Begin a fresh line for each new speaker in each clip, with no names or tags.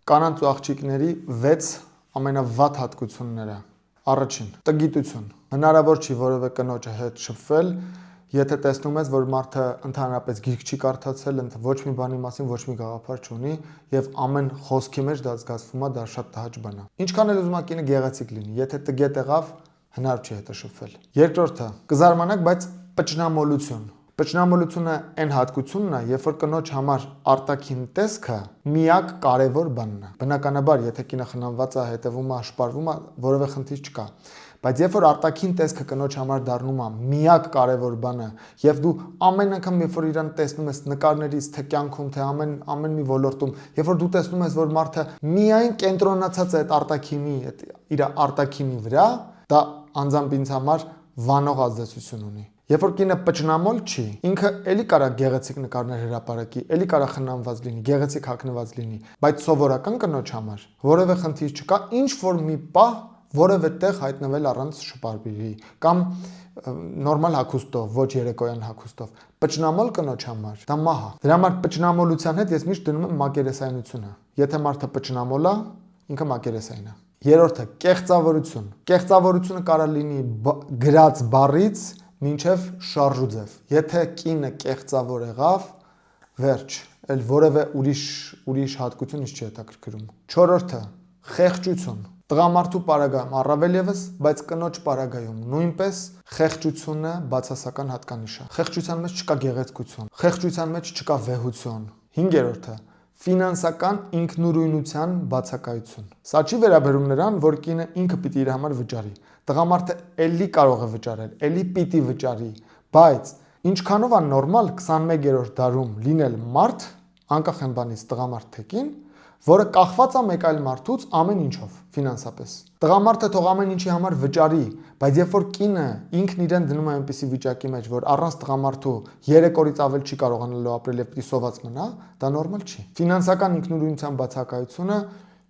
Կանանց ու աղջիկների 6 ամենավատ հատկությունները։ Առաջին՝ տգիտություն։ Հնարավոր չի որևէ կնոջը հետ շփվել, եթե տեսնում ես, որ մարդը ընդհանրապես գիրք չի կարդացել, ոչ մի բանի մասին ոչ մի գաղափար չունի եւ ամեն խոսքի մեջ դա զգացվում է, դա շատ տհաճ բան է։ Ինչքան էլ ուզում ա կինը գեղեցիկ լինի, եթե տգետ եղավ, հնար չի հետը շփվել։ Երկրորդը՝ կզարմանաք, բայց պճնամոլություն։ Պճնամոլությունը այն հատկությունն է, երբ որ կնոջ համար արտաքին տեսքը միակ կարևոր բանն է։ Բնականաբար, եթե կինը խնամված է, հետևում է, շպարվում է, որևէ խնդիր չկա։ Բայց երբ որ արտաքին տեսքը կնոջ համար դառնում է միակ կարևոր բանը, եւ դու ամեն անգամ, երբ որ իրան տեսնում ես նկարներից, թե կյանքում, թե ամեն մի ոլորտում, երբ որ դու տեսնում ես, որ մարդը միայն կենտրոնացած է այդ արտաքինի, իր արտաքինի վրա, դա անձամբ ինձ համար վանող ազդեցություն ունի։ Երբ որ կինը պճնամոլ չի, ինքը էլի կարա գեղեցիկ նկարներ հրապարակի, էլի կարա խնամված լինի, գեղեցիկ հագնված լինի, բայց սովորական կնոջ համար որևէ խնդիր չկա, ինչ որ մի պահ որևէ տեղ հայտնվել առանց շպարբիրի կամ նորմալ հագուստով, ոչ երեկոյան հագուստով։ Պճնամոլ կնոջ համար դա մահ է։ Դրա համար պճնամոլության հետ ես միշտ դնում եմ մակերեսայնությունը։ Եթե մարդը պճնամոլ է, ինքը մակերեսային է։ Երրորդը՝ կեղծավորություն։ Կեղծավորությունը կարող լինի գրած բառից մինչև շարժուձև։ Եթե կինը կեղծավոր եղավ, վերջ, էլ որևէ ուրիշ հատկություն ինչ չի հետաքրքրում։ Չորրորդը՝ խեղճություն։ Տղամարդու պարագայում առավել եւս, բայց կնոջ պարագայում նույնպես խեղճությունը բացասական հատկանիշ է։ Խեղճության մեջ չկա գեղեցկություն, խեղճության մեջ չկա վեհություն։ Հինգերորդը՝ ֆինանսական ինքնուրույնության բացակայություն։ Սա չի վերաբերում նրան, որ կինը ինքը պիտի իր համար վճարի։ Տղամարդը էլի կարող է վճարել, էլի պիտի վճարի, բայց ինչքանով է նորմալ 21-րդ դարում լինել մարդ, անկախ այն բանից տղամարդ թե կին, որը կախված է մեկ այլ մարդուց ամեն ինչով, ֆինանսապես։ Տղամարդը թող ամեն ինչի համար վճարի, բայց երբ որ կինը ինքն իրեն դնում է այնպիսի վիճակի մեջ, որ առանց տղամարդու 3 օրից ավել չի կարողանալու ապրել եւ պիտի սոված մնա, դա նորմալ չի։ Ֆինանսական ինքնուրույնության բացակայությունը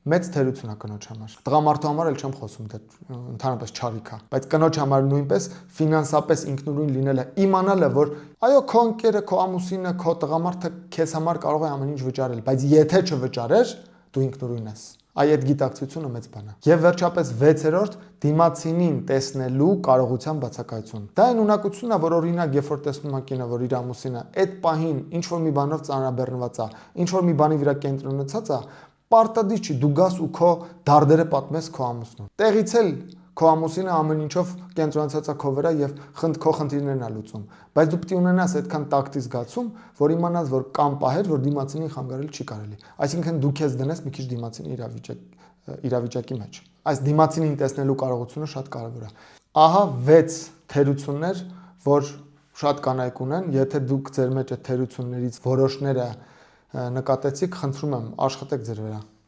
մեծ թերություն է կնոջ համար։ Տղամարդու համար էլ չեմ խոսում, դա ընդհանրապես չարիք է, բայց կնոջ համար նույնպես ֆինանսապես ինքնուրույն լինելը, իմանալը, որ այո, քո ընկերը, քո ամուսինը, քո տղամարդը քեզ համար կարող է ամեն ինչ վճարել, բայց եթե չվճարեր, դու ինքնուրույն ես։ Այդ գիտակցությունը մեծ բան է։ Եվ վերջապես 6-րդ՝ դիմացինին տեսնելու կարողության բացակայություն։ Դա այն ունակությունն է, որ օրինակ, երբ որ տեսնում ա կինը, որ իր ամուսինը այդ պահին ինչ որ մի բանով ծանրաբեռնված է, ինչ որ մի բանի վրա կենտրոնացած է, պարտադիր չի դու գաս ու քո դարդերը պատմես քո ամուսնուն։ Տեղից էլ քո ամուսինը ամեն ինչով կենտրոնացած է քո վրա եւ քո խնդիրներն է լուծում, բայց դու պետք է ունենաս այդքան տակտի զգացում, որ իմանաս, որ կան պահեր, որ դիմացինին խանգարել չի կարելի։ Այսինքն դու քեզ դնես մի քիչ դիմացինի իրավիճակի մեջ։ Այս դիմացինին տեսնելու կարողությունը շատ կարևոր է։ Ահա 6 թերություններ, որ շատ կանայք ունեն, եթե դուք ձեր մեջ այդ թերություններից որոշները նկատեցիք, խնդրում եմ աշխատեք ձեր վրա։